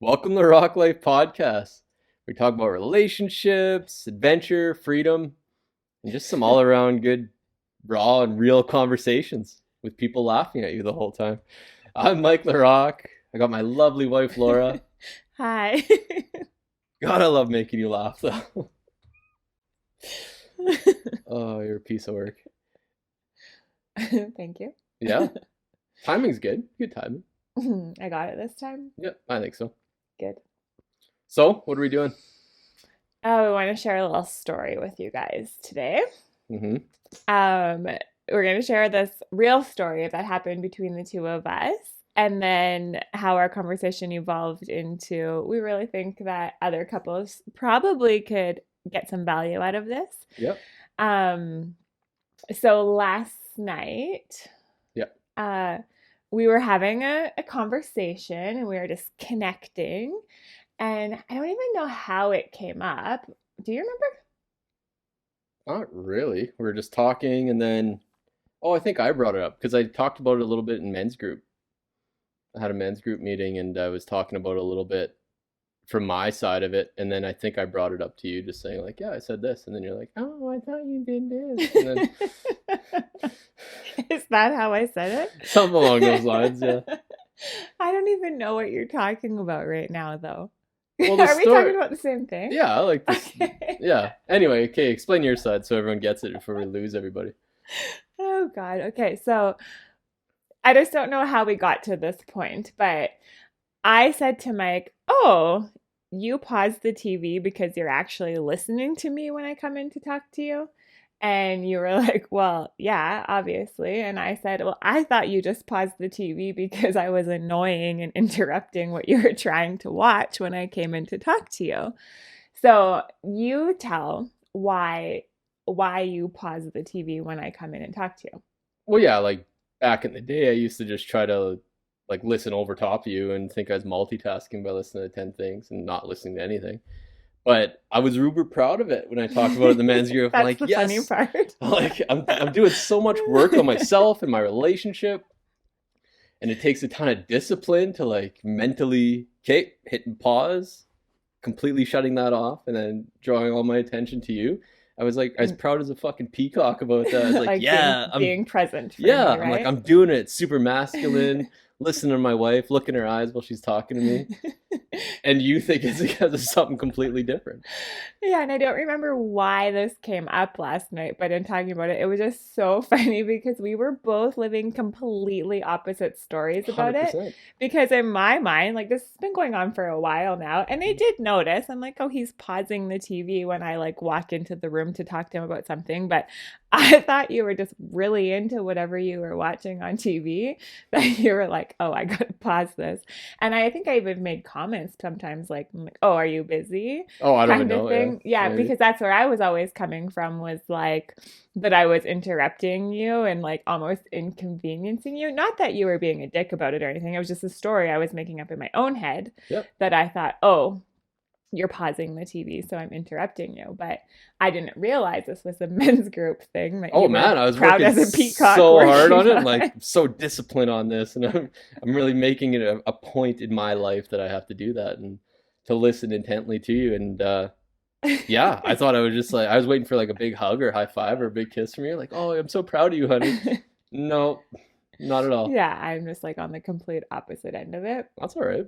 Welcome to LaRocque Life Podcast. We talk about relationships, adventure, freedom, and just some all around good, raw, and real conversations with people laughing at you the whole time. I'm Mike LaRocque. I got my lovely wife, Laura. Hi. God, I love making you laugh, though. Oh, you're a piece of work. Thank you. Yeah, timing's good. Good timing. I got it this time. Yeah, I think so. Good. So, what are we doing? Oh, we want to share a little story with you guys today. Mm-hmm. Um, we're going to share this real story that happened between the two of us, and then how our conversation evolved into we really think that other couples probably could get some value out of this. Yep. So last night, Yep. we were having a conversation and we were just connecting. And I don't even know how it came up. Do you remember? Not really. We were just talking, and then, oh, I think I brought it up because I talked about it a little bit in men's group. I had a men's group meeting and I was talking about it a little bit from my side of it, and then I think I brought it up to you, just saying like, yeah, I said this, and then you're like, oh, I thought you did this, and then Is that how I said it? something along those lines, yeah. I don't even know what you're talking about right now, though. Well, the Are we story, talking about the same thing? yeah, I like this, Okay. yeah. Anyway, okay, explain your side so everyone gets it before we lose everybody. Oh, God. Okay. So I just don't know how we got to this point, but I said to Mike, oh, you paused the TV because you're actually listening to me when I come in to talk to you. And you were like, well, yeah, obviously. And I said, well, I thought you just paused the TV because I was annoying and interrupting what you were trying to watch when I came in to talk to you. So you tell why you pause the TV when I come in and talk to you. Well, yeah, like back in the day, I used to just try to like listen over top of you and think I was multitasking by listening to 10 things and not listening to anything. But I was uber proud of it when I talked about it in the men's group. I'm That's like, the funny yes, part. like I'm doing so much work on myself and my relationship, and it takes a ton of discipline to like mentally, okay, hitting pause, completely shutting that off, and then drawing all my attention to you. I was like, I was proud as a fucking peacock about that. I was like, Like yeah, being present for yeah, me, I'm like, right? I'm doing it. It's super masculine. Listen to my wife, look in her eyes while she's talking to me, and you think it's because of something completely different. Yeah, and I don't remember why this came up last night, but in talking about it, it was just so funny because we were both living completely opposite stories about it. 100%. Because in my mind, like this has been going on for a while now, and they did notice. I'm like, oh, he's pausing the TV when I like walk into the room to talk to him about something. But I thought you were just really into whatever you were watching on TV, that you were like, oh, I gotta pause this. And I think I even made comments sometimes like, oh, are you busy? Oh, I don't even Kind of know. Yeah, thing. Yeah, maybe. because that's where I was always coming from was like that I was interrupting you and like almost inconveniencing you. Not that you were being a dick about it or anything. It was just a story I was making up in my own head Yep. that I thought, oh, you're pausing the TV, so I'm interrupting you. But I didn't realize this was a men's group thing that Oh you were man, I was proud working as a peacock so hard working on it, and like on. so disciplined on this, and I'm really making it a point in my life that I have to do that and to listen intently to you. And yeah, I thought I was just like I was waiting for like a big hug or high five or a big kiss from you, like, oh, I'm so proud of you, honey. No, not at all. Yeah, I'm just like on the complete opposite end of it. That's all right.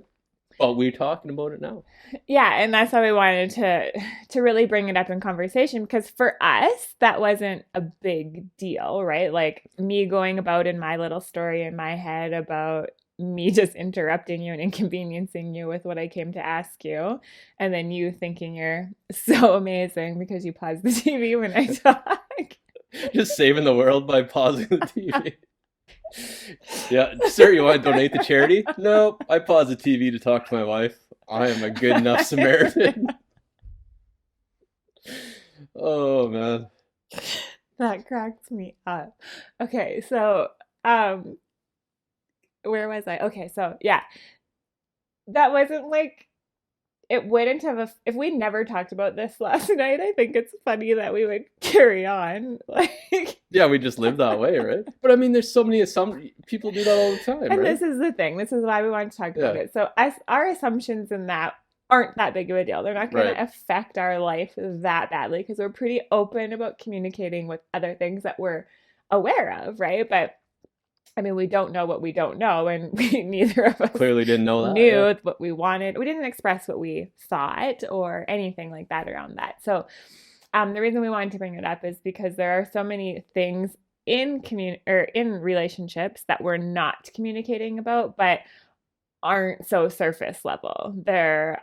But we're talking about it now. Yeah, and that's why we wanted to really bring it up in conversation because for us that wasn't a big deal, right? Like me going about in my little story in my head about me just interrupting you and inconveniencing you with what I came to ask you, and then you thinking you're so amazing because you pause the TV when I talk. Just saving the world by pausing the TV. Yeah, sir, you want to donate to charity? Nope. I pause the TV to talk to my wife. I am a good enough Samaritan. Oh man. That cracks me up. Okay, so where was I? Okay, so yeah, that wasn't like it wouldn't have if we never talked about this last night. I think it's funny that we would carry on like. Yeah, we just live that way, right? But I mean, there's so many assumptions. People do that all the time, And right? this is the thing. This is why we want to talk about Yeah, it. So our assumptions in that aren't that big of a deal. They're not going right. to affect our life that badly because we're pretty open about communicating with other things that we're aware of, right? But I mean, we don't know what we don't know, and we neither of us Clearly didn't know that. Yeah, knew what we wanted. We didn't express what we thought or anything like that around that. So, the reason we wanted to bring it up is because there are so many things in or in relationships that we're not communicating about, but aren't so surface level. They're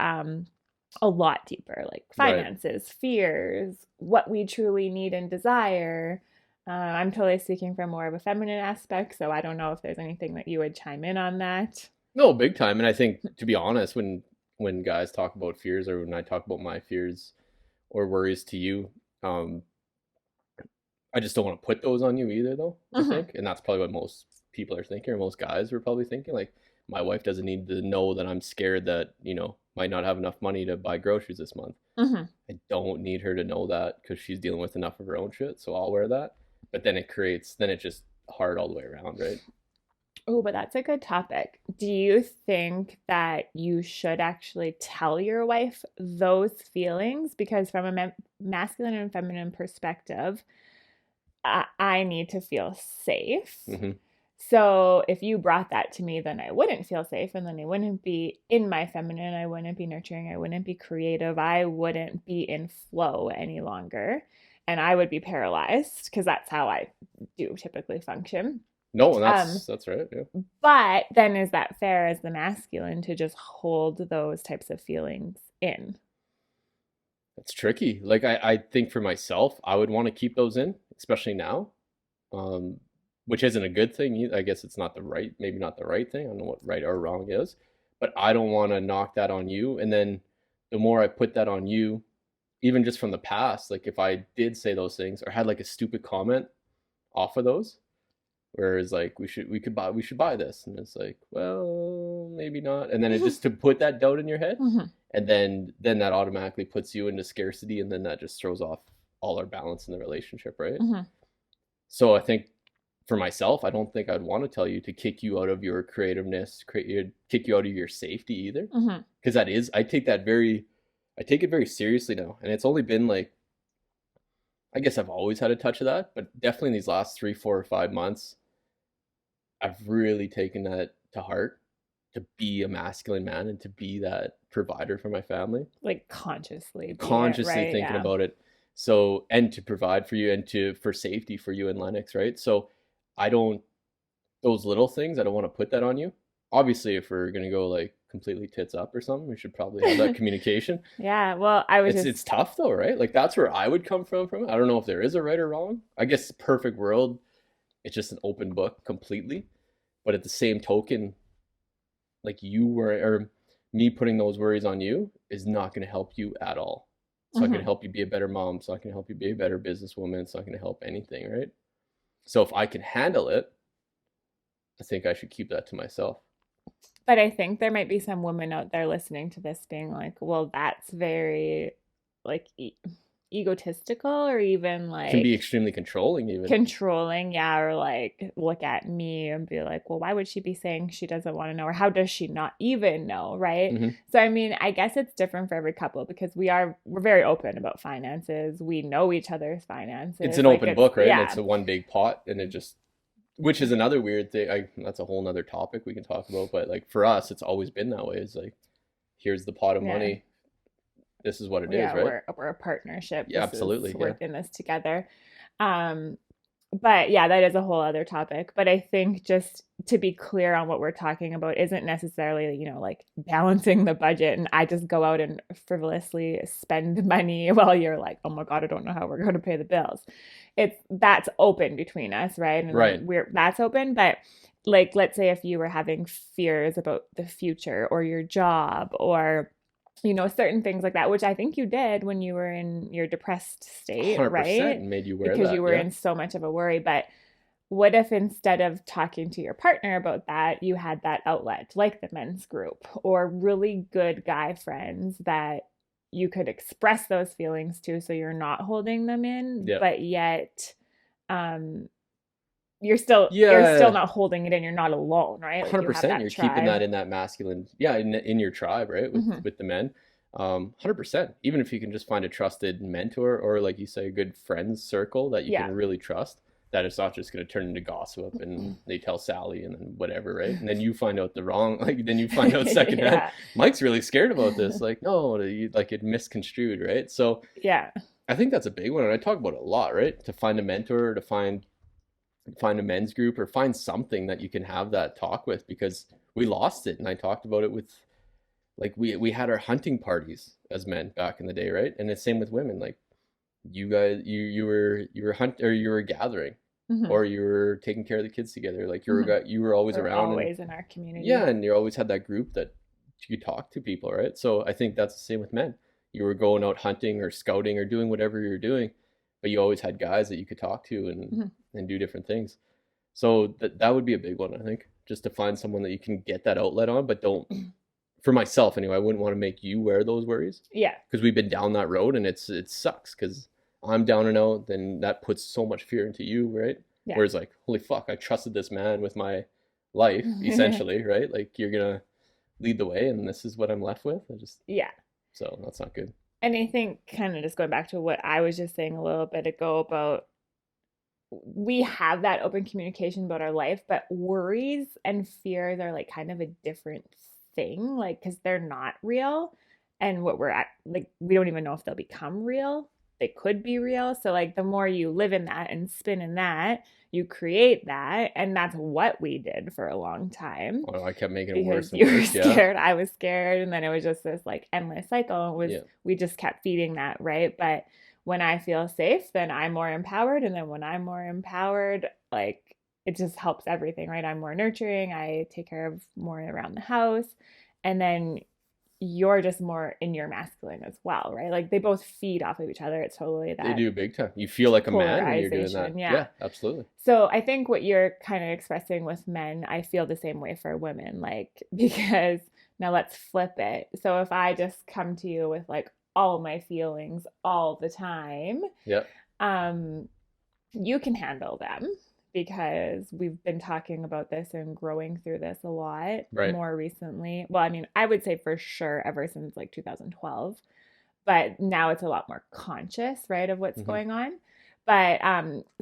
a lot deeper, like right. finances, fears, what we truly need and desire. I'm totally speaking from more of a feminine aspect, so I don't know if there's anything that you would chime in on that. No, big time. And I think, to be honest, when guys talk about fears, or when I talk about my fears or worries to you, um, I just don't want to put those on you either, though. I Mm-hmm. think, and that's probably what most people are thinking, or most guys are probably thinking. Like, my wife doesn't need to know that I'm scared that might not have enough money to buy groceries this month. Mm-hmm. I don't need her to know that because she's dealing with enough of her own shit. So I'll wear that. But then it's just hard all the way around, right? Oh, but that's a good topic. Do you think that you should actually tell your wife those feelings? Because from a masculine and feminine perspective, I need to feel safe. Mm-hmm. So if you brought that to me, then I wouldn't feel safe, and then I wouldn't be in my feminine. I wouldn't be nurturing. I wouldn't be creative. I wouldn't be in flow any longer. And I would be paralyzed because that's how I do typically function. No, and Um, that's right. Yeah. but then is that fair as the masculine to just hold those types of feelings in? It's tricky. Like I think for myself, I would want to keep those in, especially now. Um, which isn't a good thing. I guess it's not the right, maybe not the right thing. I don't know what right or wrong is, but I don't want to knock that on you. And then the more I put that on you, even just from the past, like if I did say those things or had like a stupid comment off of those, whereas like we should buy this, and it's like, well, maybe not, and then it just to put that doubt in your head, Mm-hmm. and then that automatically puts you into scarcity, and then that just throws off all our balance in the relationship, right? Mm-hmm. So I think for myself, I don't think I'd want to tell you to kick you out of your creativeness, kick you out of your safety either, Mm-hmm. because I take it very seriously now, and it's only been like, I guess I've always had a touch of that, but definitely in these last 3, 4, or 5 months, I've really taken that to heart, to be a masculine man and to be that provider for my family, Like consciously be it, consciously right? thinking Yeah. about it. So, and to provide for you and to for safety for you and Lennox, right? So, I don't those little things, I don't want to put that on you. Obviously, if we're gonna go like completely tits up or something, we should probably have that communication. Yeah. Well, I was It's just, tough though, right? Like that's where I would come from it. I don't know if there is a right or wrong. I guess perfect world, it's just an open book completely. But at the same token, like you were or me putting those worries on you is not going to help you at all. It's not going to mhm. help you be a better mom. It's not going to help you be a better businesswoman. It's not going to help anything, right? So if I can handle it, I think I should keep that to myself. But I think there might be some women out there listening to this being like, well, that's very like egotistical or even Can be like extremely controlling, even. controlling, yeah, or like look at me and be like, well, why would she be saying she doesn't want to know, or how does she not even know, right? Hmm. So I mean, I guess it's different for every couple because we're very open about finances. We know each other's It's finances. an Like open it's book, right? And yeah. it's a one big pot, and it just, which is another weird thing. That's a whole nother topic we can talk about. But like for us, it's always been that way. It's like, here's the pot of Yeah. money. This is what it is, Yeah, right? we're a partnership. Yeah, This is absolutely. we're Yeah. in this together. Um, but yeah, that is a whole other topic. But I think just to be clear on what we're talking about isn't necessarily, like balancing the budget and I just go out and frivolously spend money while you're like, oh my God, I don't know how we're going to pay the bills. That's open between us, right? And Right. that's open, but like let's say if you were having fears about the future or your job or certain things like that, which I think you did when you were in your depressed state, 100% right? made you wear Because you that. were Yeah. in so much of a worry. But what if instead of talking to your partner about that, you had that outlet like the men's group or really good guy friends that you could express those feelings to so you're not holding them in, Yeah. but yet um you're still Yeah, not holding it in, you're not alone, right? Like you have 100%. that You're keeping that tribe. in that masculine, yeah, in your tribe, right? Hmm. With the men. 100%. Even if you can just find a trusted mentor or like you say, a good friends circle that you Yeah. can really trust, that it's not just going to turn into gossip and they tell Sally and then whatever, right? And then you find out the wrong, like then you find out secondhand, Yeah. Mike's really scared about this. Like, no, you like it misconstrued, right? So Yeah. I think that's a big one, and I talk about it a lot, right? To find a mentor, to find a men's group, or find something that you can have that talk with, because we lost it. And I talked about it with, like, we had our hunting parties as men back in the day, right? And the same with women. Like, you guys, you were hunt, or you were gathering, Hmm. or you were taking care of the kids together. Like, Hmm. you were always We're around. And always in our yeah, community. and you always had that group that you could talk to people, right? So I think that's the same with men. You were going out hunting or scouting or doing whatever you were doing, but you always had guys that you could talk to Hmm. and do different things. So that would be a big one, I think, just to find someone that you can get that outlet on, but don't. For myself, anyway, I wouldn't want to make you wear those worries, Yeah. because we've been down that road, and it sucks because I'm down and out. Then that puts so much fear into you, right? Yeah. Whereas like, holy fuck, I trusted this man with my life, essentially, right? Like, you're gonna lead the way, and this is what I'm left with. I just Yeah. So that's not good. And I think kind of just going back to what I was just saying a little bit ago about we have that open communication about our life, but worries and fears are like kind of a different thing, like because they're not real. And what we're at, like, we don't even know if they'll become real. They could be real. So, like, the more you live in that and spin in that, you create that. And that's what we did for a long time Oh, I kept making it because worse and you were worse. Yeah, scared, I was scared, and then it was just this like endless cycle. It was yeah, we just kept feeding that, right? But when I feel safe, then I'm more empowered, and then when I'm more empowered, like it just helps everything, right? I'm more nurturing, I take care of more around the house, and then you're just more in your masculine as well, right? Like they both feed off of each other. It's totally they that do big time. You feel like a man when you're doing that. polarization. Yeah. Yeah, absolutely. So I think what you're kind of expressing with men, I feel the same way for women, like, because now let's flip it. So if I just come to you with like all my feelings all the time, Yeah, um, you can handle them because we've been talking about this and growing through this a lot right. more recently. Well, I mean, I would say for sure ever since like 2012, but now it's a lot more conscious, right, of what's Hmm. going on. But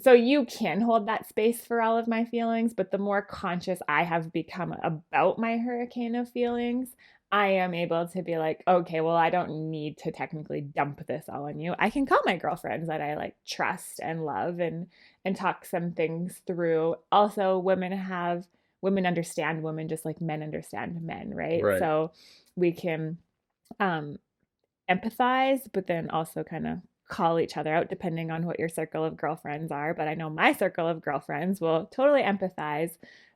so you can hold that space for all of my feelings, but the more conscious I have become about my hurricane of feelings, I am able to be like, okay, well, I don't need to technically dump this all on you. I can call my girlfriends that I like trust and love and talk some things through. Also, women understand women just like men understand men, right? Right. So we can um empathize, but then also kind of call each other out depending on what your circle of girlfriends are. But I know my circle of girlfriends will totally empathize,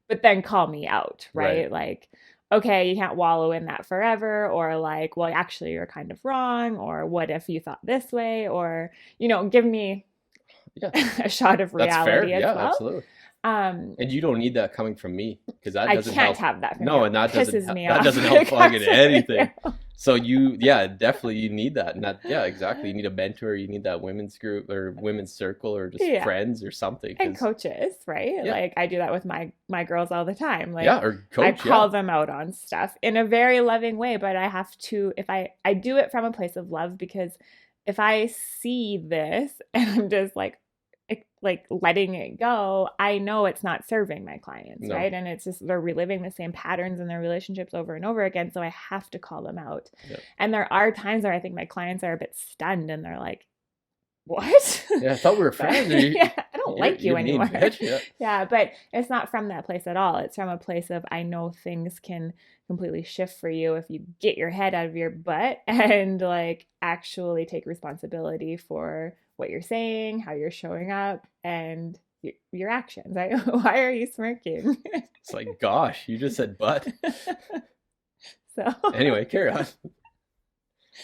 but then call me out, Right. right? Like, okay, you can't wallow in that forever, or like, well, actually, you're kind of wrong, or what if you thought this way, or, give me Yeah, a shot of that's fair. reality as Yeah, well. absolutely. Um, And you don't need that coming from me, because that I doesn't can't help. have that from you. No, It and that doesn't pisses me that off doesn't when help it comes fucking from anything. you. So yeah, definitely you need that. And that, yeah, exactly. You need a mentor, you need that women's group or women's circle or just Yeah. friends or something, And because coaches, right? yeah. Like I do that with my girls all the time. Yeah, Like or I coach, yeah. call them out on stuff in a very loving way, but I have to, if I do it from a place of love, because if I see this and I'm just like letting it go, I know it's not serving my clients, No. right? And it's just they're reliving the same patterns in their relationships over and over again, so I have to call them out. Yeah. And there are times where I think my clients are a bit stunned and they're like, what? Yeah, I thought we were friends. Or Yeah, I don't like you you're mean anymore. bitch. Yeah. Yeah, but it's not from that place at all. It's from a place of I know things can completely shift for you if you get your head out of your butt and like actually take responsibility for what you're saying, how you're showing up, and your actions. Why are you smirking? It's like, gosh, you just said but. So Anyway, carry on.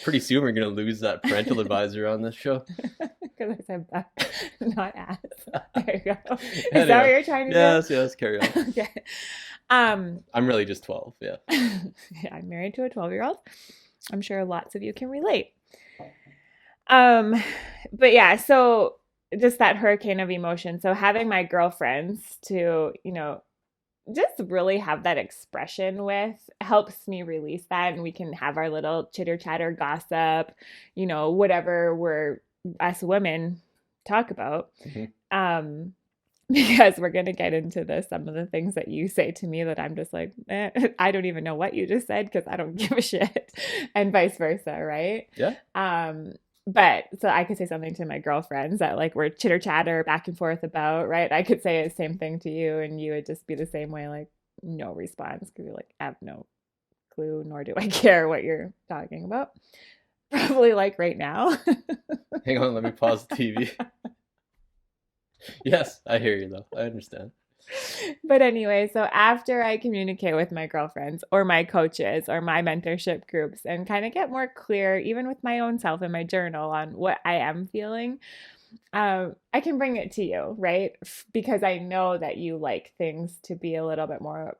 Pretty soon we're gonna lose that parental advisor on this show. Because I said that, not ass. There you go. Is that what Anyway, you're trying to yes, carry on. do? Okay. Um, I'm really just 12. Yeah. yeah, I'm married to a 12-year-old. I'm sure lots of you can relate. But yeah, so just that hurricane of emotion. So having my girlfriends to, just really have that expression with helps me release that, and we can have our little chitter chatter gossip, whatever we're us women talk about. Mhm. Because we're going to get into some of the things that you say to me that I'm just like, I don't even know what you just said because I don't give a shit, and vice versa, right? Yeah. But so I could say something to my girlfriends that like we're chitter chatter back and forth about, right? I could say the same thing to you and you would just be the same way, like no response because you're like, I have no clue, nor do I care what you're talking about. Probably like right now. Hang on, let me pause the TV. Yes, I hear you though. I understand. But anyway, so after I communicate with my girlfriends or my coaches or my mentorship groups and kind of get more clear, even with my own self in my journal on what I am feeling, I can bring it to you, right? Because I know that you like things to be a little bit more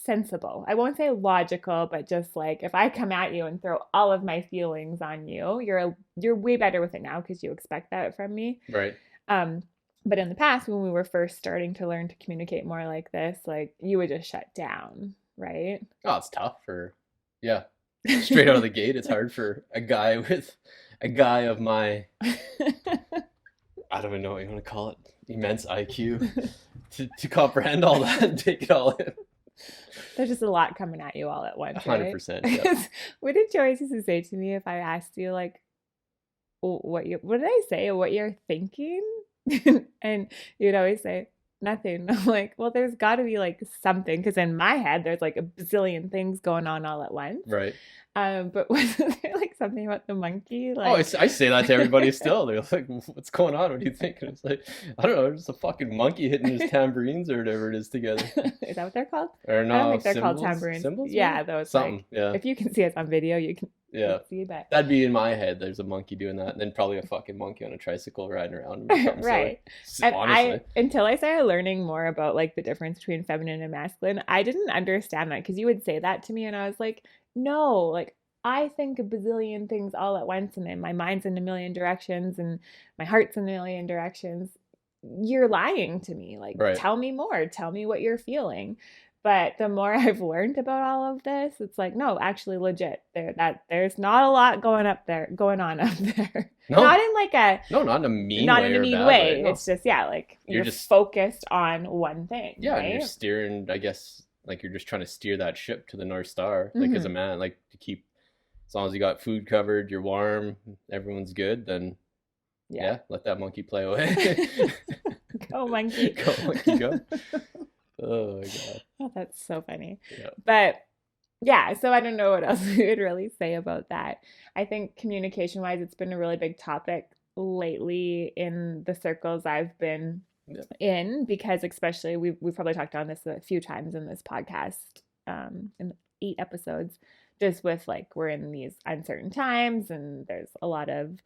sensible. I won't say logical, but just like if I come at you and throw all of my feelings on you, you're way better with it now because you expect that from me. Right. But in the past, when we were first starting to learn to communicate more like this, like you would just shut down, right? Oh, it's tough yeah. Straight out of the gate, it's hard for a guy of my, I don't even know what you want to call it, immense IQ to comprehend all that and take it all in. There's just a lot coming at you all at once, right? 100%. Yeah. What did Joyce used to say to me if I asked you like, what did I say? What you're thinking? And you'd always say nothing. I'm like, well, there's got to be like something because in my head there's like a bazillion things going on all at once. Right. But wasn't there like something about the monkey? Oh, Like, I say that to everybody still. They're like, "What's going on? What do you think?" And it's like, I don't know, just a fucking monkey hitting his tambourines or whatever it is together. is that what they're called? Or I don't no, think they're called cymbals? tambourines. Cymbals? Yeah, Maybe? those Something. like Yeah. if you can see us on video, you can Yeah. see that. That'd be in my head. There's a monkey doing that, and then probably a fucking monkey on a tricycle riding around. Or something Right. silly. And Honestly. until I started learning more about like the difference between feminine and masculine, I didn't understand that because you would say that to me and I was like, no, like I think a bazillion things all at once and then my mind's in a million directions and my heart's in a million directions. You're lying to me. Like, Right. tell me more. Tell me what you're feeling. But the more I've learned about all of this, it's like, no, actually legit. There's not a lot going on up there. No. Not in like a No, not in a mean not way in a or mean bad way. No. It's just like You're you're just focused on one thing. Yeah, right? and you're steering, I guess, like you're just trying to steer that ship to the North Star. Like as a man, like to keep, as long as you got food covered, you're warm, everyone's good, then yeah, let that monkey play away. Go monkey. Go monkey go. Oh my god. Oh, that's so funny. Yeah. But yeah, so I don't know what else we would really say about that. I think communication wise, it's been a really big topic lately in the circles I've been in, because especially we've probably talked on this a few times in this podcast, in 8 episodes, just with like we're in these uncertain times and there's a lot of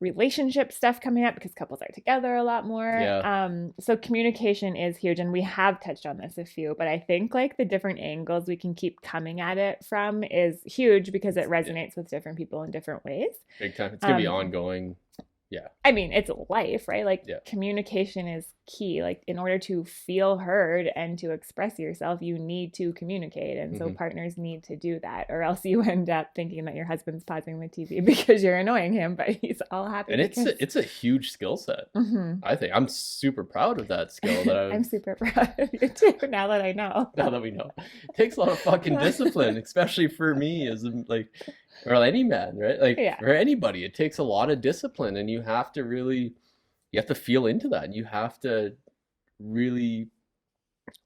relationship stuff coming up because couples are together a lot more. Yeah. So communication is huge, and we have touched on this a few, but I think like the different angles we can keep coming at it from is huge because it resonates with different people in different ways. Big time. It's gonna be ongoing. Yeah. I mean, it's life, right? Like communication is key. Like in order to feel heard and to express yourself, you need to communicate. And so partners need to do that, or else you end up thinking that your husband's pausing the TV because you're annoying him, but he's all happy. And it's a huge skill set. I think I'm super proud of that skill that I'm super proud of you too, now that I know. Now that we know. It takes a lot of fucking discipline, especially for me as like, or any man, right? Like for anybody, it takes a lot of discipline, and you have to feel into that, and you have to really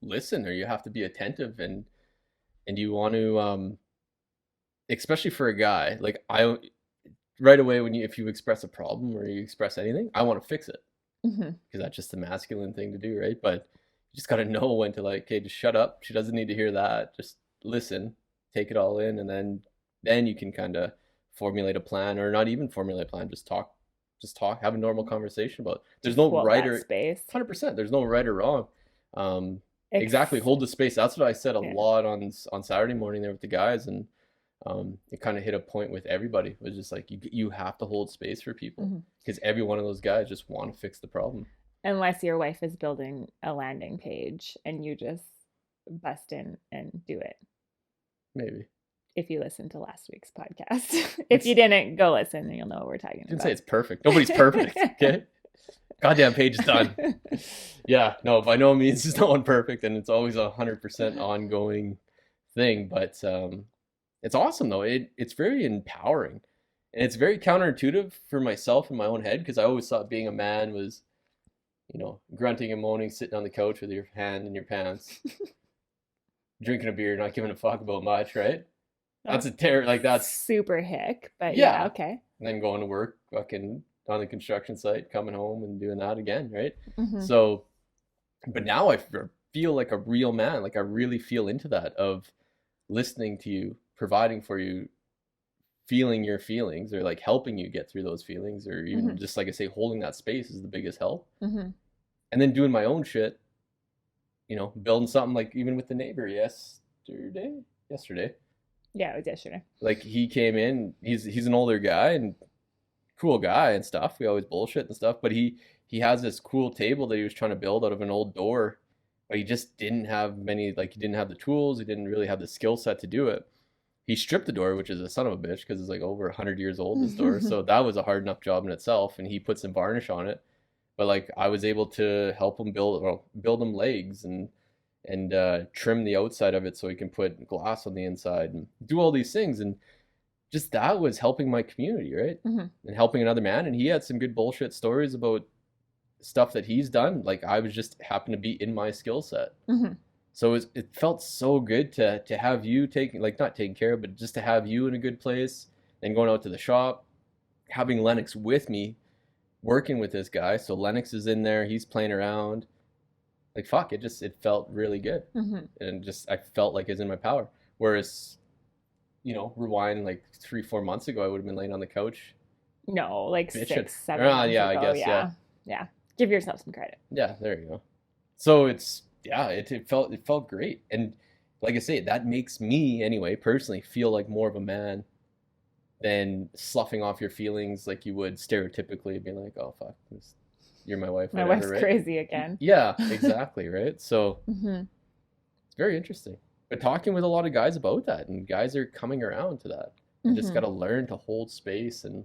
listen, or you have to be attentive, and you want to, especially for a guy, like right away if you express a problem or you express anything, I want to fix it because that's just the masculine thing to do, right? But you just got to know when to like, okay, just shut up. She doesn't need to hear that. Just listen, take it all in, and then you can kind of formulate a plan, or not even formulate a plan, just talk, have a normal conversation about it. There's Just no hold right that or space. 100%. There's no right or wrong. Exactly, Ex- hold the space. That's what I said a yeah. lot on Saturday morning there with the guys, and it kind of hit a point with everybody. It was just like you have to hold space for people Mhm. because every one of those guys just want to fix the problem. Unless your wife is building a landing page and you just bust in and do it. Maybe If you listened to last week's podcast, if you it's didn't, go listen and you'll know what we're talking didn't say about. it's perfect. Nobody's perfect. Okay, goddamn page is done. Yeah, no, by no means is no one perfect, and it's always 100% ongoing thing. But it's awesome though. It's very empowering, and it's very counterintuitive for myself in my own head because I always thought being a man was, grunting and moaning, sitting on the couch with your hand in your pants, drinking a beer, not giving a fuck about much, right? That's That's a terror. Like that's super hick, but yeah, yeah. okay. And then going to work, fucking on the construction site, coming home and doing that again, right? Hmm. So, but now I feel like a real man. Like I really feel into that of listening to you, providing for you, feeling your feelings, or like helping you get through those feelings, or even Hmm. just like I say, holding that space is the biggest help. Hmm. And then doing my own shit, building something like even with the neighbor yesterday. Yeah, it was yesterday. Like he came in, he's an older guy and cool guy and stuff. We always bullshit and stuff, but he has this cool table that he was trying to build out of an old door, but he just didn't have many, like he didn't have the tools, he didn't really have the skill set to do it. He stripped the door, which is a son of a bitch because it's like over 100 years old, this door. So that was a hard enough job in itself, and he put some varnish on it. But like I was able to help him build him legs and trim the outside of it so he can put glass on the inside and do all these things. And just that was helping my community, right? Hmm. And helping another man. And he had some good bullshit stories about stuff that he's done. Like I was just happened to be in my skill set. Hmm. So it felt so good to have you taking, like, not taking care of, but just to have you in a good place, then going out to the shop, having Lennox with me, working with this guy. So Lennox is in there, he's playing around. Like fuck, it felt really good. Hmm. And just I felt like it's in my power. Whereas, rewind like 3 4 months ago, I would have been laying on the couch No, like bitching. 6 7 months Yeah, I ago. guess, yeah. Yeah. Yeah. Give yourself some credit. Yeah, there you go. So it's yeah, it felt great. And like I say, that makes me anyway, personally, feel like more of a man than sloughing off your feelings like you would stereotypically, being like, oh fuck, you're my wife, My whatever, wife's right? crazy again. Yeah, exactly, right? So Hmm. it's very interesting. But talking with a lot of guys about that, and guys are coming around to that. And just Hmm. got to learn to hold space and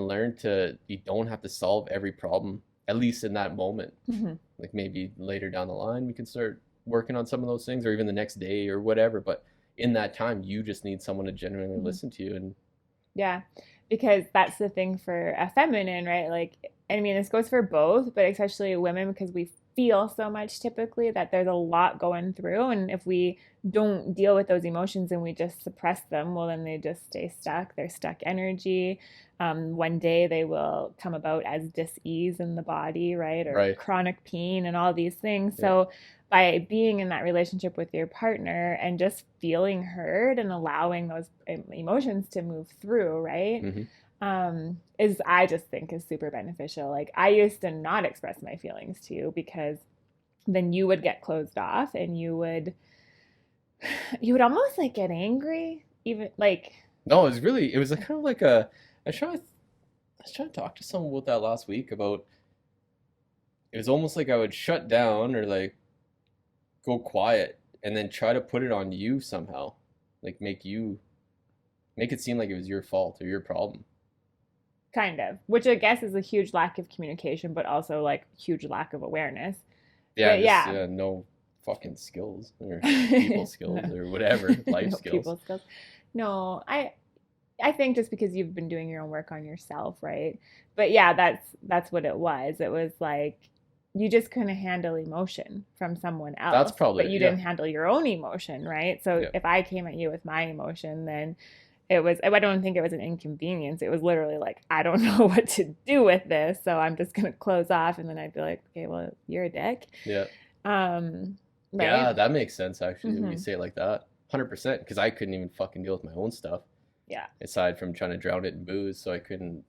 learn to you don't have to solve every problem at least in that moment. Hmm. Like maybe later down the line we can start working on some of those things, or even the next day or whatever, but in that time you just need someone to genuinely Hmm. listen to you. And Yeah, because that's the thing for a feminine, right? Like, I mean, this goes for both, but especially women because we feel so much typically that there's a lot going through. And if we don't deal with those emotions and we just suppress them, well, then they just stay stuck. They're stuck energy. One day they will come about as dis-ease in the body, right? Or right, chronic pain and all these things. yeah, So, by being in that relationship with your partner and just feeling heard and allowing those emotions to move through, right? mm-hmm. Is I just think is super beneficial. Like I used to not express my feelings to you because then you would get closed off and you would almost like get angry, even like No, it was kind of like I was trying to I was trying to talk to someone about that last week about it was almost like I would shut down or like go quiet and then try to put it on you somehow, like make it seem like it was your fault or your problem. kind of, which I guess is a huge lack of communication, but also like huge lack of awareness. Yeah, But just yeah, no fucking skills or people skills no, or whatever, life no skills. people skills. No, I think just because you've been doing your own work on yourself, right? But yeah, that's what it was. It was like you just couldn't handle emotion from someone That's else, probably but it. you Yeah, didn't handle your own emotion, right? So yeah, if I came at you with my emotion, then I don't think it was an inconvenience. It was literally like, I don't know what to do with this, so I'm just gonna close off, and then I'd be like, okay, well, you're a dick. yeah, Um, yeah. right? That makes sense actually when you Mm-hmm. say it like that. 100%. Because I couldn't even fucking deal with my own stuff. Yeah. aside from trying to drown it in booze. So I couldn't.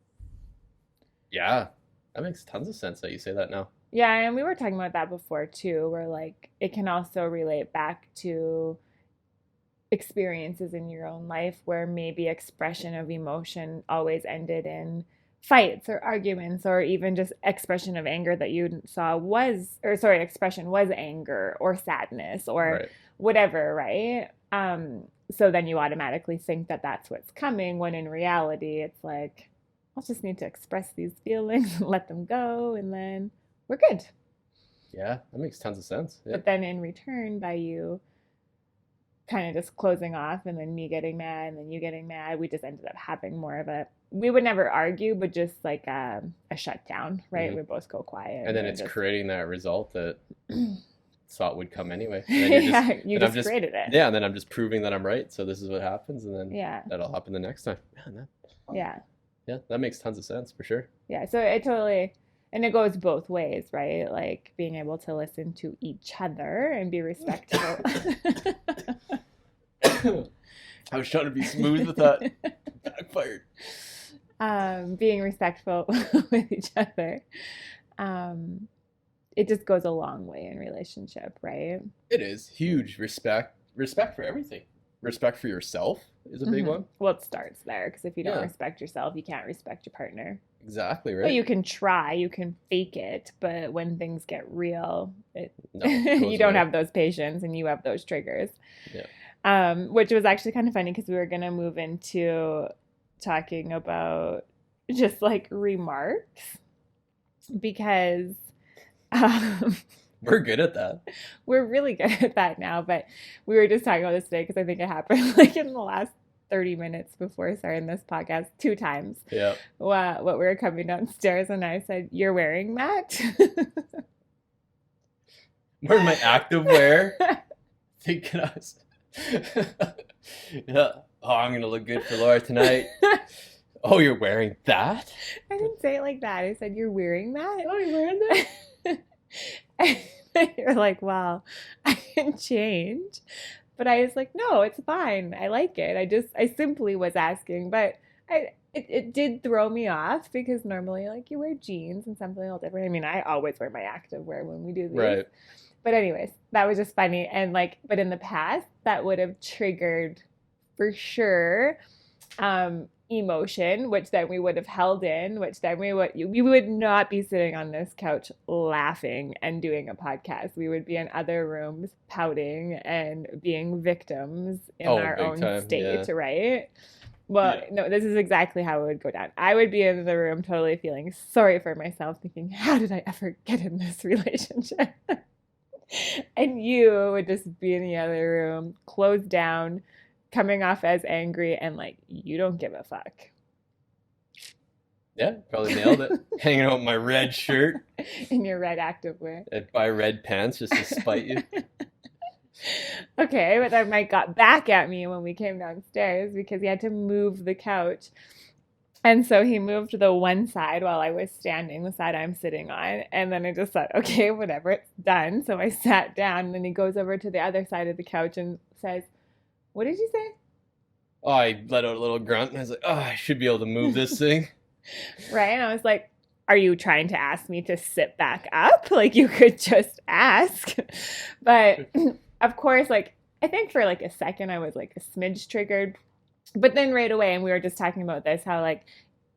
Yeah, that makes tons of sense that you say that now. Yeah, and we were talking about that before too, where like it can also relate back to experiences in your own life where maybe expression of emotion always ended in fights or arguments, or even just expression of anger that you saw was, or sorry, expression was anger or sadness or Right. whatever, right? So then you automatically think that that's what's coming, when in reality it's like, I'll just need to express these feelings and let them go, and then we're good. Yeah, that makes tons of sense. Yeah. But then in return, by you kind of just closing off and then me getting mad and then you getting mad, we just ended up having more of a, we would never argue, but just like a shutdown, right? Hmm. We both go quiet And then we're it's just creating that result that thought would come anyway. And then you're just, yeah, you and I'm just just, created it. yeah, and then I'm just proving that I'm right. So this is what happens, and then Yeah. that'll happen the next time. Man, Yeah. yeah, that makes tons of sense for sure. Yeah. So it totally, and it goes both ways, right? Like being able to listen to each other and be respectful. I was trying to be smooth with that. Backfired. Being respectful with each other. It just goes a long way in relationship, right? It is huge respect. Respect for everything. Respect for yourself is a big one. Well, it starts there, because if you don't Yeah. respect yourself, you can't respect your partner. Exactly Well, right. you can try, you can fake it, but when things get real, No, it goes you don't away. have those patience and you have those triggers. Yeah. Which was actually kind of funny because we were going to move into talking about just like remarks, because We're good at that. we're really good at that now. But we were just talking about this today because I think it happened like in the last 30 minutes before starting this podcast 2 times. Yeah. What we were coming downstairs and I said, "You're wearing that?" Wearing my active wear. Thinking I was. Yeah. Oh, I'm gonna look good for Laura tonight. Oh, you're wearing that? I didn't say it like that. I said, "You're wearing that?" Oh, you're wearing that? And you're like, "Well, I can change." But I was like, "No, it's fine. I like it. I simply was asking." But it did throw me off because normally like you wear jeans and something a little different. I mean, I always wear my active wear when we do these. Right. But anyways, that was just funny. And like, but in the past, that would have triggered for sure emotion, which then we would have held in, which then we would not be sitting on this couch laughing and doing a podcast. We would be in other rooms pouting and being victims in our big own time, state, yeah. right? Well, no, this is exactly how it would go down. I would be in the room totally feeling sorry for myself, thinking, how did I ever get in this relationship? And you would just be in the other room, closed down, coming off as angry and like, you don't give a fuck. Yeah, probably nailed it. Hanging out with my red shirt In your red activewear. and buy red pants just to spite you. Okay, but then Mike got back at me when we came downstairs because he had to move the couch. And so he moved the one side while I was standing, the side I'm sitting on. And then I just thought, okay, whatever, it's done. So I sat down, and then he goes over to the other side of the couch and says, "What did you say?" Oh, I let out a little grunt and I was like, oh, I should be able to move this thing. Right? And I was like, are you trying to ask me to sit back up? Like, you could just ask. But of course, like, I think for like a second I was like a smidge triggered. But then right away, and we were just talking about this, how like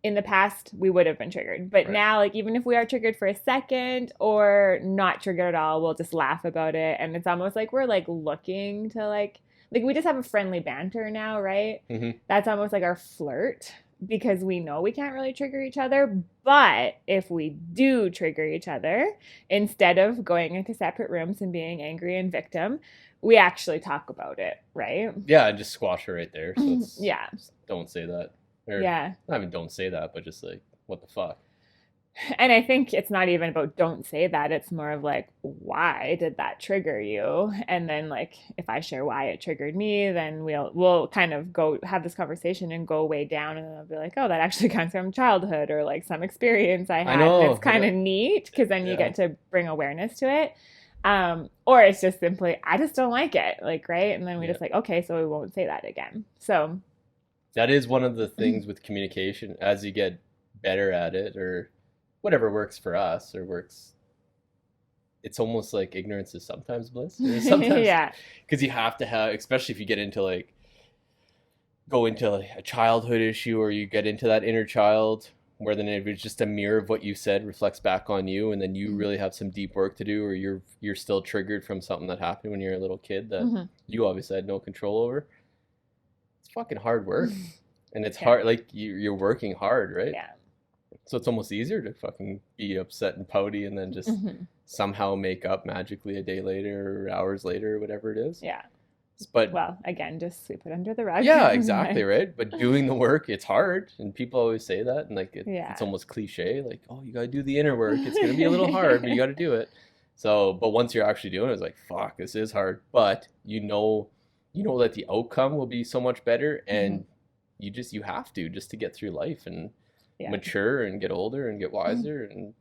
in the past we would have been triggered. But Right. now, like, even if we are triggered for a second or not triggered at all, we'll just laugh about it. And it's almost like we're like looking to like we just have a friendly banter now, right? Mm-hmm. That's almost like our flirt, because we know we can't really trigger each other. But if we do trigger each other, instead of going into separate rooms and being angry and victim, we actually talk about it, right? Yeah, I just squash her right there. So it's, Yeah. don't say that. Or, Yeah. I mean, don't say that, but just like, what the fuck? And I think it's not even about don't say that. It's more of like, why did that trigger you? And then like, if I share why it triggered me, then we'll kind of go have this conversation and go way down, and I'll be like, oh, that actually comes from childhood or like some experience I had. know, And it's kind yeah. of neat because then you Yeah. get to bring awareness to it. Or it's just simply, I just don't like it. Like, right. And then we Yeah. just like, okay, so we won't say that again. So That is one of the things with communication as you get better at it, or whatever works for us or works. It's almost like ignorance is sometimes bliss, or sometimes Yeah. because you have to have, especially if you get into like go into like a childhood issue, or you get into that inner child where then it's just a mirror of what you said reflects back on you, and then you really have some deep work to do, or you're still triggered from something that happened when you're a little kid that Hmm. you obviously had no control over. It's fucking hard work, and it's Yeah. hard, like you're working hard, right? Yeah. So it's almost easier to fucking be upset and pouty and then just Hmm. somehow make up magically a day later or hours later or whatever it is. Yeah. But Well, again, just sweep it under the rug. yeah, exactly, Like, right? But doing the work, it's hard. And people always say that. And like, it's yeah. almost cliche. Like, oh, you got to do the inner work. It's going to be a little hard, but you got to do it. So, but once you're actually doing it, it's like, fuck, this is hard. But you know that the outcome will be so much better. Hmm. And you have to just to get through life and Yeah. mature and get older and get wiser and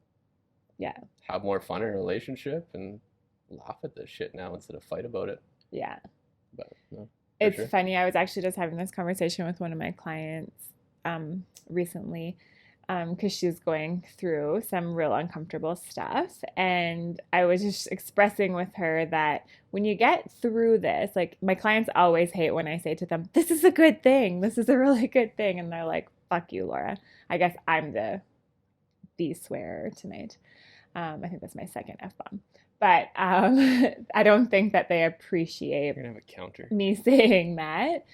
Yeah. have more fun in a relationship and laugh at this shit now instead of fight about it. Yeah. But no, for It's sure. funny. I was actually just having this conversation with one of my clients recently because she's going through some real uncomfortable stuff. And I was just expressing with her that when you get through this, like my clients always hate when I say to them, this is a good thing. This is a really good thing. And they're like, fuck you, Laura. I guess I'm the swearer tonight. I think that's my second F bomb. But I don't think that they appreciate You're gonna have a counter. me saying that.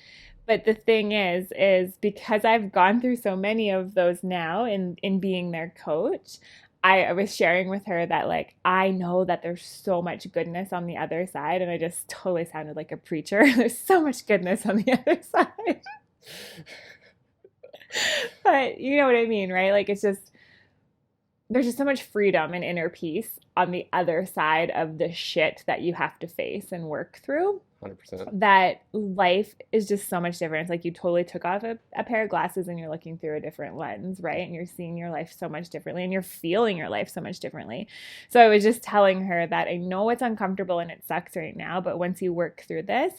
But the thing is because I've gone through so many of those now in being their coach, I was sharing with her that like I know that there's so much goodness on the other side, and I just totally sounded like a preacher. There's so much goodness on the other side. But you know what I mean, right? Like it's just there's just so much freedom and inner peace on the other side of the shit that you have to face and work through 100%. that life is just so much different. It's like you totally took off a pair of glasses and you're looking through a different lens, right? And you're seeing your life so much differently and you're feeling your life so much differently. So I was just telling her that I know it's uncomfortable and it sucks right now, but once you work through this,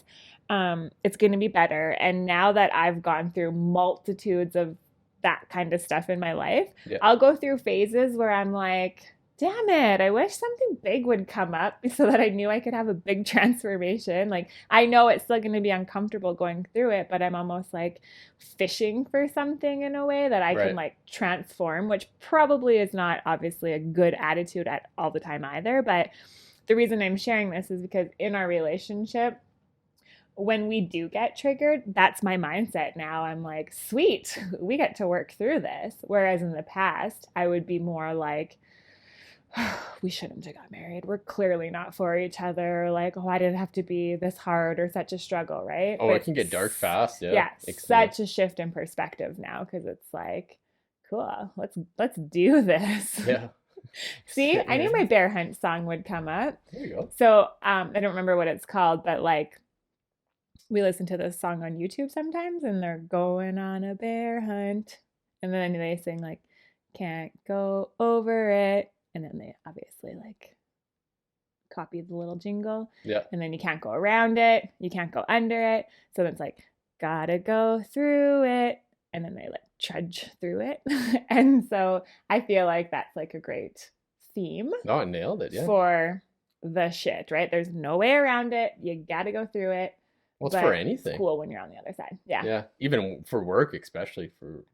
it's going to be better. And now that I've gone through multitudes of that kind of stuff in my life, Yeah. I'll go through phases where I'm like, damn it, I wish something big would come up so that I knew I could have a big transformation. Like, I know it's still going to be uncomfortable going through it, but I'm almost like fishing for something in a way that I can Right. like transform, which probably is not obviously a good attitude at all the time either. But the reason I'm sharing this is because in our relationship, when we do get triggered, that's my mindset now. I'm like, sweet, we get to work through this. Whereas in the past, I would be more like, we shouldn't have got married. We're clearly not for each other. Like, why did it have to be this hard or such a struggle, right? Oh, But it can get dark fast. Yeah. yeah, Excellent. such a shift in perspective now because it's like, cool, let's do this. Yeah. See, Sit I knew here. my bear hunt song would come up. There you go. So I don't remember what it's called, but like we listen to this song on YouTube sometimes and they're going on a bear hunt. And then they sing like, can't go over it. And then they obviously like copy the little jingle. Yeah. And then you can't go around it. You can't go under it. So then it's like, gotta go through it. And then they like trudge through it. And so I feel like that's like a great theme No, I nailed it. Yeah. for the shit, right? There's no way around it. You gotta go through it. Well, it's But for it's anything. cool when you're on the other side. Yeah. Yeah. Even for work, especially for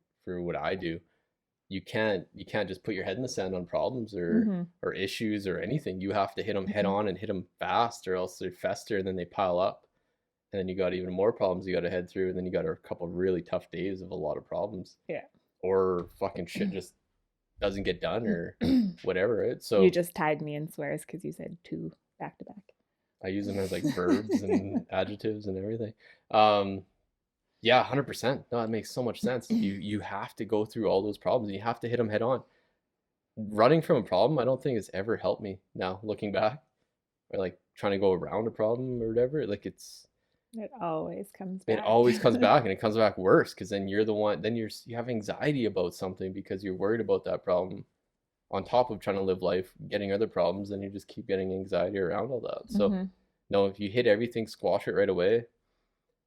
what I do, you can't just put your head in the sand on problems Mm-hmm. or issues or anything. You have to hit them head Mm-hmm. on and hit them fast, or else they fester and then they pile up. And then you got even more problems you got to head through, and then you got a couple really tough days of a lot of problems. Yeah. Or fucking shit just doesn't get done or whatever. Right? You So just tied me in swears because you said two back to back. I use them as like verbs and adjectives and everything. Um, yeah, 100%. No, it makes so much sense. You have to go through all those problems. You have to hit them head on. Running from a problem, I don't think has ever helped me now, looking back, or like trying to go around a problem or whatever. Like It always comes it back. always comes back, and it comes back worse because then you're the one. Then you have anxiety about something because you're worried about that problem. On top of trying to live life, getting other problems, then you just keep getting anxiety around all that. So Mm-hmm. no, if you hit everything, squash it right away.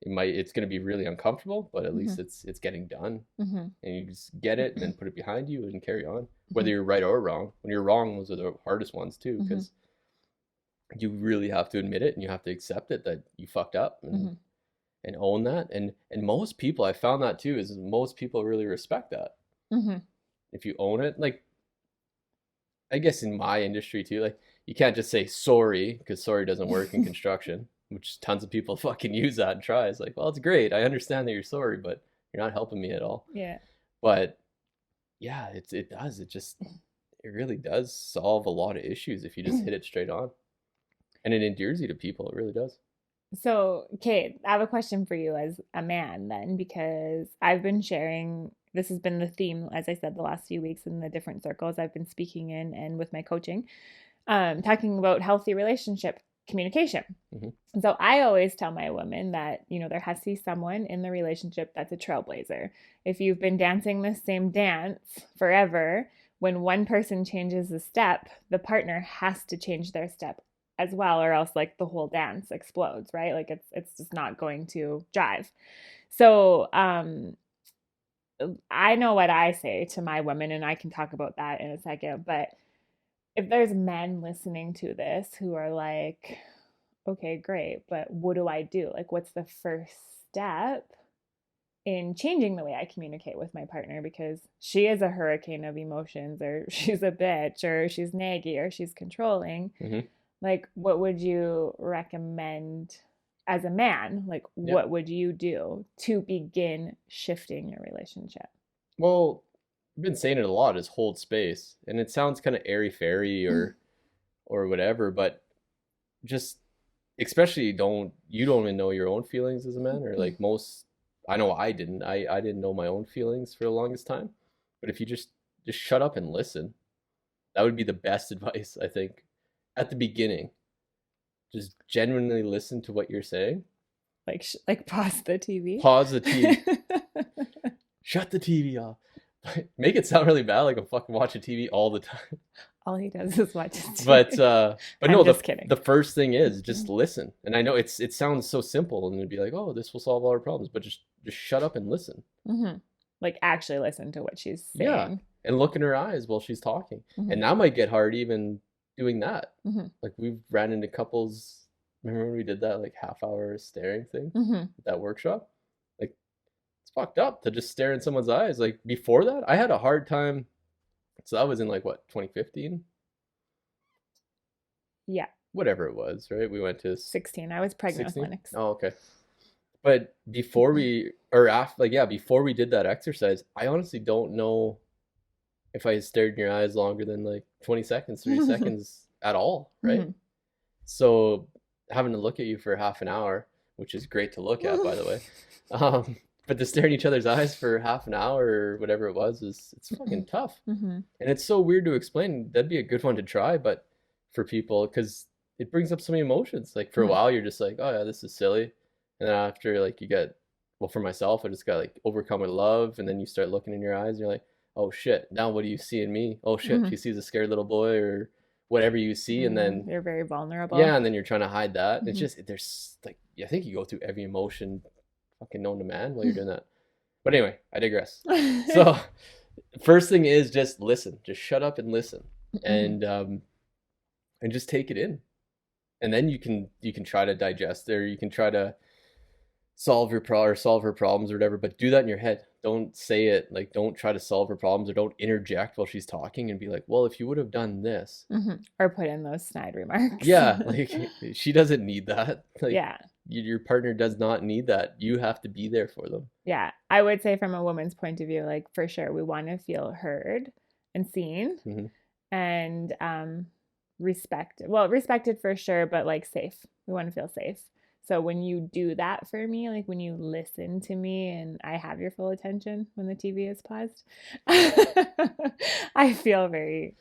it's going to be really uncomfortable, but at Mm-hmm. least it's getting done, Mm-hmm. and you just get it and then put it behind you and carry on. Mm-hmm. Whether you're right or wrong. When you're wrong, those are the hardest ones too, Mm-hmm. because you really have to admit it and you have to accept it that you fucked up Mm-hmm. and own that. And most people, I found that too, is most people really respect that. Mm-hmm. If you own it, like I guess in my industry too, like you can't just say sorry because sorry doesn't work in construction, which tons of people fucking use that and try. It's like, well, it's great. I understand that you're sorry, but you're not helping me at all. Yeah. But yeah, it does. It really does solve a lot of issues if you just hit it straight on. And it endears you to people. It really does. So, Kate, I have a question for you as a man then, because I've been sharing, this has been the theme, as I said, the last few weeks in the different circles I've been speaking in and with my coaching, talking about healthy relationship communication. Hmm. And so I always tell my women that, there has to be someone in the relationship that's a trailblazer. If you've been dancing the same dance forever, when one person changes a step, the partner has to change their step as well, or else like the whole dance explodes, right? Like it's just not going to jive. So I know what I say to my women, and I can talk about that in a second. But if there's men listening to this who are like, okay, great, but what do I do? Like, what's the first step in changing the way I communicate with my partner? Because she is a hurricane of emotions, or she's a bitch, or she's naggy, or she's controlling. Hmm. Like, what would you recommend as a man? Like, Yeah. what would you do to begin shifting your relationship? Well, I've been saying it a lot is hold space. And it sounds kind of airy fairy or whatever, but just especially you don't even know your own feelings as a man, or like most, I know I didn't. I didn't know my own feelings for the longest time. But if you just shut up and listen, that would be the best advice, I think, at the beginning. Just genuinely listen to what you're saying. Like pause the TV. Pause the TV. Shut the TV off. Make it sound really bad, like I'm fucking watching TV all the time. All he does is watch his But TV. I'm no, just kidding. the first thing is just listen. And I know it sounds so simple, and it'd be like, oh, this will solve all our problems. But just shut up and listen. Mm-hmm. Like actually listen to what she's Yeah, saying. and look in her eyes while she's talking. Mm-hmm. And that might get hard even doing that. Mm-hmm. Like we've ran into couples. Remember when we did that like half-hour staring thing Mm-hmm. at that workshop? Like it's fucked up to just stare in someone's eyes. Like before that, I had a hard time. So that was in like what 2015, Yeah, whatever it was, right? We went to 16. I was pregnant with 16. Lennox. Oh, okay. But before we or after, like yeah, before we did that exercise, I honestly don't know if I stared in your eyes longer than like 20 seconds, 30 seconds at all, right? Mm-hmm. So having to look at you for half an hour, which is great to look at, by the way, but to stare in each other's eyes for half an hour or whatever it was is it's fucking tough. Mm-hmm. And it's so weird to explain. That'd be a good one to try, but for people, because it brings up so many emotions. Like for a while, you're just like, oh yeah, this is silly. And then after, like, you get, well, for myself, I just got like overcome with love. And then you start looking in your eyes and you're like, oh shit, now what do you see in me? Oh shit, Mm-hmm. she sees a scared little boy or whatever you see. And then, You're very vulnerable. yeah, and then you're trying to hide that. Mm-hmm. It's just, there's like, I think you go through every emotion fucking known to man while you're doing that. But anyway, I digress. So, first thing is just listen. Just shut up and listen. And just take it in. And then you can try to digest it, or you can try to solve her problems or whatever, but do that in your head. Don't say it, like don't try to solve her problems, or don't interject while she's talking and be like, well, if you would have done this. Mm-hmm. Or put in those snide remarks. Yeah, like she doesn't need that. Like, yeah. Your partner does not need that. You have to be there for them. Yeah. I would say from a woman's point of view, like for sure, we want to feel heard and seen. Mm-hmm. And respected for sure, but like safe. We want to feel safe. So when you do that for me, like when you listen to me and I have your full attention when the TV is paused, I feel very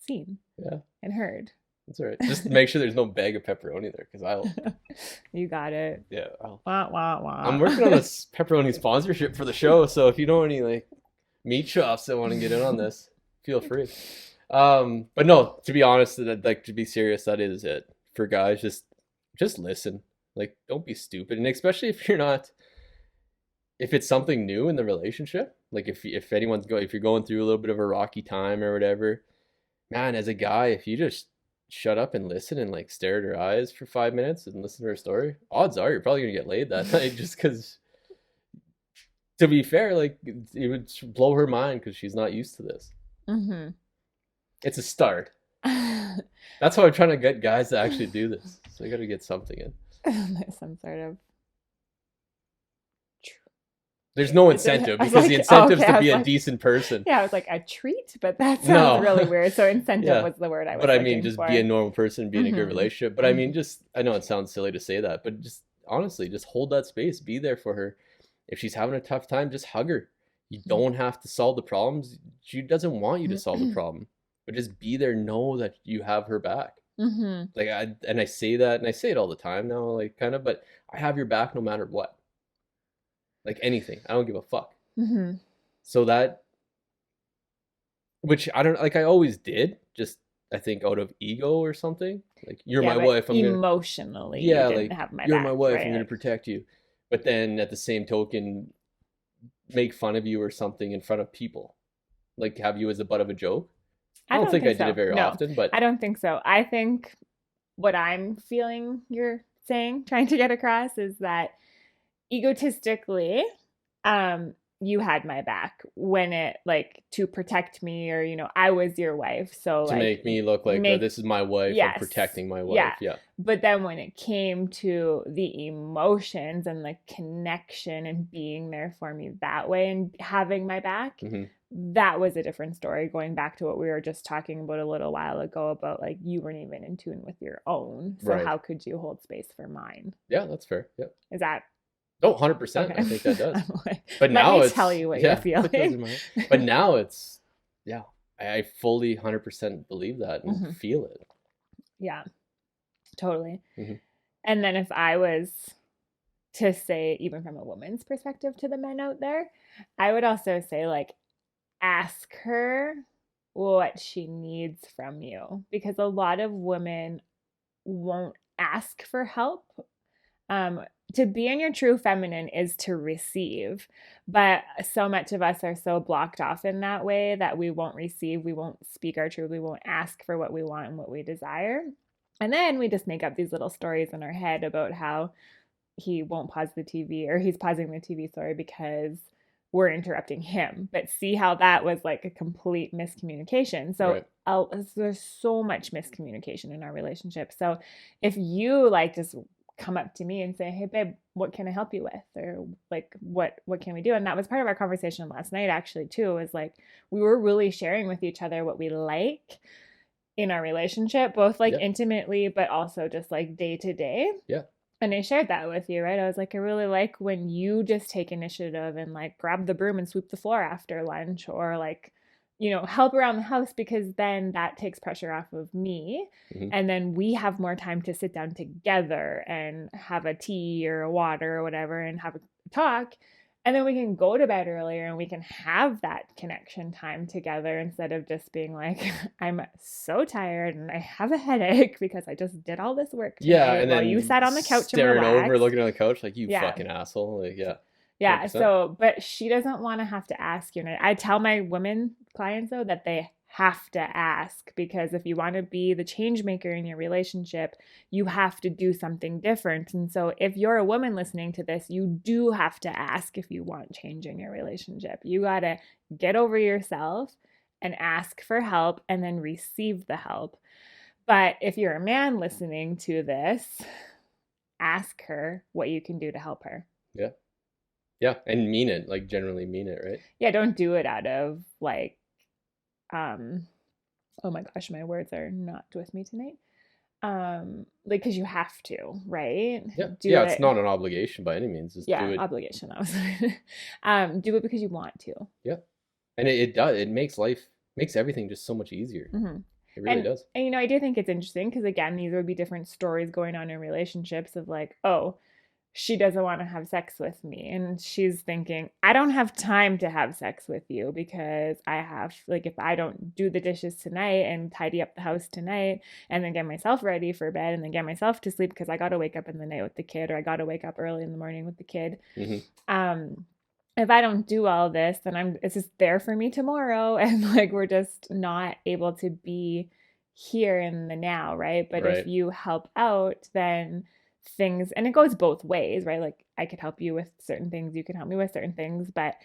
seen, yeah, and heard. That's all right. Just make sure there's no bag of pepperoni there, because I'll. You got it. Yeah, wah, wah, wah. I'm working on a pepperoni sponsorship for the show, so if you know any like meat shops that want to get in on this, feel free. But no, to be honest, like to be serious, that is it for guys. Just listen. Like, don't be stupid. And especially if you're not, if it's something new in the relationship, like if you're going through a little bit of a rocky time or whatever, man, as a guy, if you just shut up and listen and like stare at her eyes for 5 minutes and listen to her story, odds are you're probably gonna get laid that night. Just because, to be fair, like it would blow her mind because she's not used to this. Mm-hmm. It's a start. That's why I'm trying to get guys to actually do this. So I got to get something in. Some sort of. There's no incentive because like, the incentive's okay, to be a like, decent person. yeah, I was like, a treat, but that sounds No. really weird. So incentive Yeah. was the word I was But I mean, looking just for. be a normal person, be in a good Mm-hmm. relationship. But I mean, just, I know it sounds silly to say that, but just honestly, just hold that space. Be there for her. If she's having a tough time, just hug her. You don't have to solve the problems. She doesn't want you to solve the problem, but just be there. Know that you have her back. Mm-hmm. Like I say that, and I say it all the time now, like kind of, but I have your back no matter what. Like anything, I don't give a fuck. Mm-hmm. So that, which I don't like, I always did, just I think out of ego or something. Like you're Yeah, my but wife, I'm gonna, emotionally, you yeah, didn't like have my you're my back, wife, I'm right? gonna protect you. But then at the same token, make fun of you or something in front of people, like have you as the butt of a joke. I I don't don't think I think did it so. very No, often, but I don't think so. I think what I'm feeling you're saying, trying to get across, is that egotistically, um, you had my back when it like to protect me, or I was your wife, so to like make me look like, oh, make this is my wife, I'm yes, protecting my yeah. wife. Yeah. But then when it came to the emotions and the connection and being there for me that way and having my back, Mm-hmm. that was a different story. Going back to what we were just talking about a little while ago about like you weren't even in tune with your own, so Right. how could you hold space for mine? Yeah, that's fair. Yeah. Is that Oh, 100%. okay? I think that does. Like, But let now me it's, tell you what you're yeah, put those in feeling. my head. But now it's, yeah, I fully 100% believe that and Mm-hmm. feel it. Yeah, totally. Mm-hmm. And then if I was to say, even from a woman's perspective to the men out there, I would also say, like, ask her what she needs from you, because a lot of women won't ask for help. Um, to be in your true feminine is to receive, but so much of us are so blocked off in that way that we won't receive, we won't speak our truth, we won't ask for what we want and what we desire. And then we just make up these little stories in our head about how he won't pause the TV, or he's pausing the TV, sorry, because we're interrupting him. But see how that was like a complete miscommunication. So there's so much miscommunication in our relationship. So if you like just come up to me and say, hey babe, what can I help you with, or like what can we do? And that was part of our conversation last night actually too, was like we were really sharing with each other what we like in our relationship, both like intimately but also just like day to day. Yeah. And I shared that with you, right? I was like, I really like when you just take initiative and like grab the broom and sweep the floor after lunch, or like, help around the house, because then that takes pressure off of me. Mm-hmm. And then we have more time to sit down together and have a tea or a water or whatever and have a talk. And then we can go to bed earlier and we can have that connection time together, instead of just being like, I'm so tired and I have a headache because I just did all this work today. Yeah, and while then you sat on the couch staring and relaxed. over, looking on the couch like, you fucking asshole. Like, yeah. Yeah. 100%. So, but she doesn't want to have to ask you. And I tell my women clients though that they have to ask, because if you want to be the change maker in your relationship, you have to do something different. And so if you're a woman listening to this, you do have to ask if you want change in your relationship. You got to get over yourself and ask for help and then receive the help. But if you're a man listening to this, ask her what you can do to help her. Yeah. Yeah. And mean it, like generally mean it, right? Yeah. Don't do it out of like, oh my gosh, my words are not with me tonight. Like, because you have to, right? Yeah. It's not an obligation by any means. Just do it. Obligation. That was do it because you want to. Yeah. And it does. It makes everything just so much easier. Mm-hmm. It really does. And I do think it's interesting because again, these would be different stories going on in relationships of like, oh, she doesn't want to have sex with me. And she's thinking, I don't have time to have sex with you because I have, like, if I don't do the dishes tonight and tidy up the house tonight and then get myself ready for bed and then get myself to sleep because I got to wake up in the night with the kid, or I got to wake up early in the morning with the kid. Hmm. If I don't do all this, then it's just there for me tomorrow. And like, we're just not able to be here in the now, right? But if Right. you help out, then things, and it goes both ways, right? Like, I could help you with certain things, you can help me with certain things, but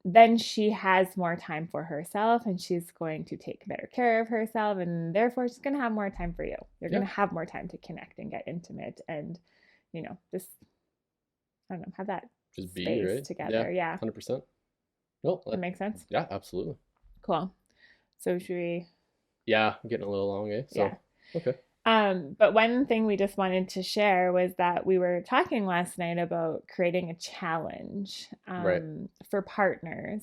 then she has more time for herself and she's going to take better care of herself. And therefore, she's going to have more time for you. You're going Yeah. to have more time to connect and get intimate and, just, I don't know, have that Just be, space right? Yeah. together. Yeah. 100%. No, That makes sense. yeah, absolutely. Cool. So should we? Yeah, I'm getting a little long, eh? Yeah. So, okay. But one thing we just wanted to share was that we were talking last night about creating a challenge Right. for partners.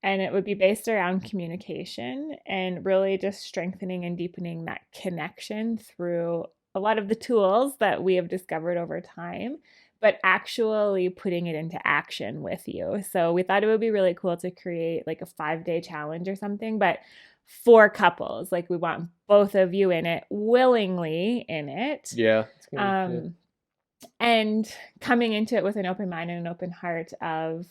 And it would be based around communication and really just strengthening and deepening that connection through a lot of the tools that we have discovered over time, but actually putting it into action with you. So we thought it would be really cool to create like a 5-day challenge or something, but for couples. Like, we want both of you in it, willingly in it. Yeah. It's gonna be, yeah. And coming into it with an open mind and an open heart of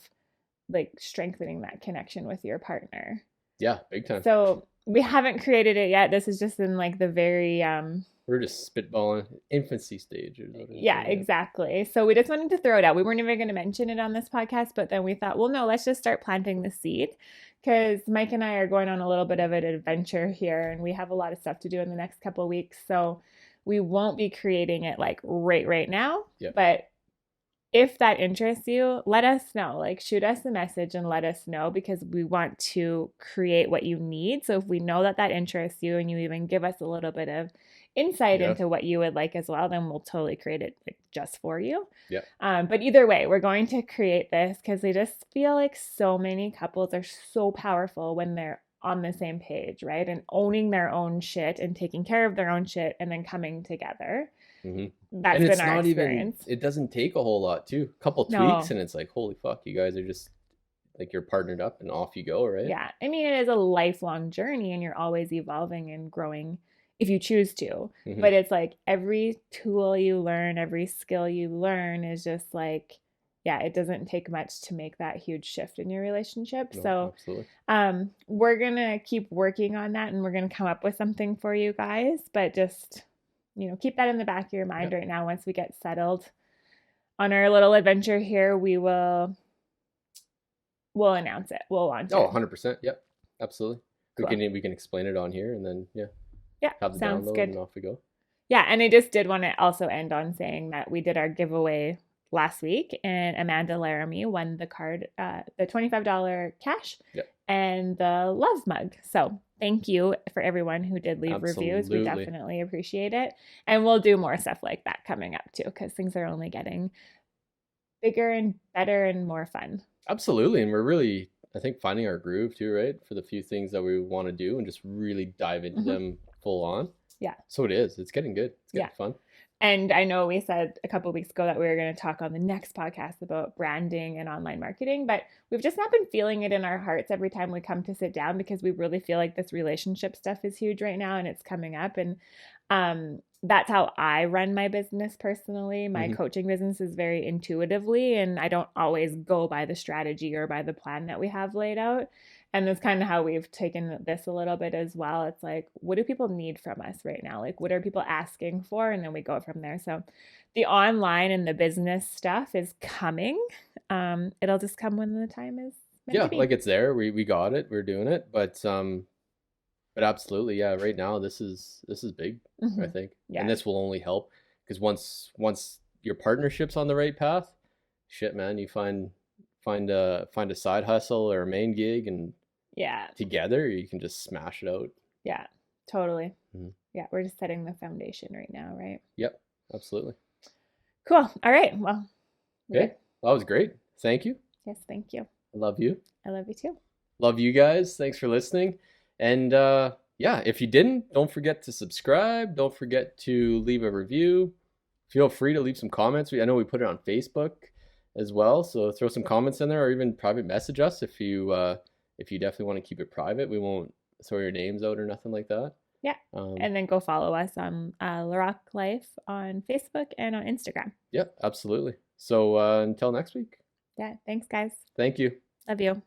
like strengthening that connection with your partner. Yeah, big time. So we haven't created it yet. This is just in like the very We're just spitballing infancy stage. yeah, exactly. So we just wanted to throw it out. We weren't even going to mention it on this podcast, but then we thought, well, no, let's just start planting the seed, because Mike and I are going on a little bit of an adventure here and we have a lot of stuff to do in the next couple of weeks. So we won't be creating it like right now. Yep. But if that interests you, let us know. Like, shoot us a message and let us know, because we want to create what you need. So if we know that that interests you and you even give us a little bit of insight into what you would like as well, then we'll totally create it like just for you. Yeah. But either way, we're going to create this because I just feel like so many couples are so powerful when they're on the same page, right? And owning their own shit and taking care of their own shit and then coming together. Mm-hmm. That's and been it's our not experience. even, it doesn't take a whole lot too. A couple tweaks and it's like, holy fuck, you guys are just like, you're partnered up and off you go, right? Yeah. I mean, it is a lifelong journey and you're always evolving and growing if you choose to. Mm-hmm. But it's like every tool you learn, every skill you learn is just like, yeah, it doesn't take much to make that huge shift in your relationship. No, so absolutely. We're going to keep working on that and we're going to come up with something for you guys, but just, keep that in the back of your mind right now. Once we get settled on our little adventure here, we'll announce it. We'll launch it. 100%. Yep. Absolutely. Cool. We can explain it on here and then have the sounds download good. and off we go. Yeah, and I just did want to also end on saying that we did our giveaway last week and Amanda Laramie won the card, the $25 cash and the love mug. So thank you for everyone who did leave reviews. We definitely appreciate it. And we'll do more stuff like that coming up too, because things are only getting bigger and better and more fun. Absolutely. And we're really, I think, finding our groove too, right? For the few things that we want to do and just really dive into them full on. Yeah. So it is. It's getting good. It's getting fun. And I know we said a couple of weeks ago that we were going to talk on the next podcast about branding and online marketing, but we've just not been feeling it in our hearts every time we come to sit down, because we really feel like this relationship stuff is huge right now and it's coming up. And that's how I run my business personally. My coaching business is very intuitively, and I don't always go by the strategy or by the plan that we have laid out. And that's kind of how we've taken this a little bit as well. It's like, what do people need from us right now? Like, what are people asking for? And then we go from there. So the online and the business stuff is coming. It'll just come when the time is meant to be. Like, it's there. We got it. We're doing it. But absolutely, yeah, right now this is big, I think. Yeah. And this will only help, because once your partnership's on the right path, shit, man, you find a side hustle or a main gig, and together you can just smash it out. Yeah, totally. Yeah, we're just setting the foundation right now, right? Yep, absolutely. Cool. All right, well, okay, that was great. Thank you. Yes, thank you. I love you. I love you too. Love you guys. Thanks for listening. And if you didn't, don't forget to subscribe. Don't forget to leave a review. feel free to leave some comments. I know we put it on Facebook as well, so throw some comments in there, or even private message us if you definitely want to keep it private. We won't throw your names out or nothing like that. Yeah. Um, And then go follow us on LaRocque Life on Facebook and on Instagram. yeah, absolutely. So until next week, Yeah. Thanks, guys. thank you. Love you.